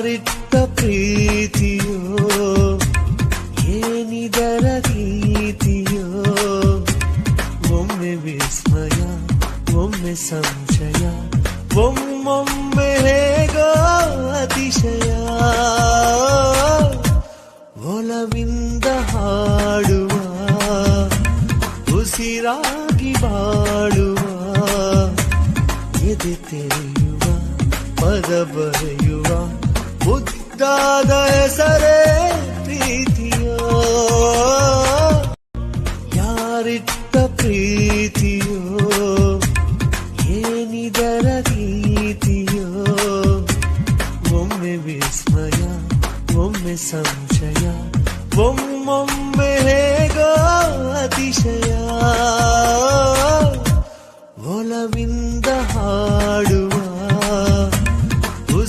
ಯಾರಿಟ್ಟ ಪ್ರೀತಿಯೋ ಏನಿದರ ರೀತಿಯೋ ಒಮ್ಮೆ ವಿಸ್ಮಯ ಒಮ್ಮೆ ಸಂಶಯ ಒಮ್ಮೊಮ್ಮೆ ಹೇಗೋ ಅತಿಶಯ ಒಲವಿಂದ ಹಾಡುವ ಉಸಿರಾಗಿ ಬಾಳುವ ಎದೆ ತೆರೆಯುವ ಪದ ಬರೆಯುವ ಮುದ್ದಾದ ಹೆಸರೇ ಪ್ರೀತಿಯೋ ಯಾರಿಟ್ಟ ಪ್ರೀತಿಯೋ ಏನಿದರ ರೀತಿಯೋ ಒಮ್ಮೆ ವಿಸ್ಮಯ ಒಮ್ಮೆ ಸಂಶಯ ಒಮ್ಮೊಮ್ಮೆ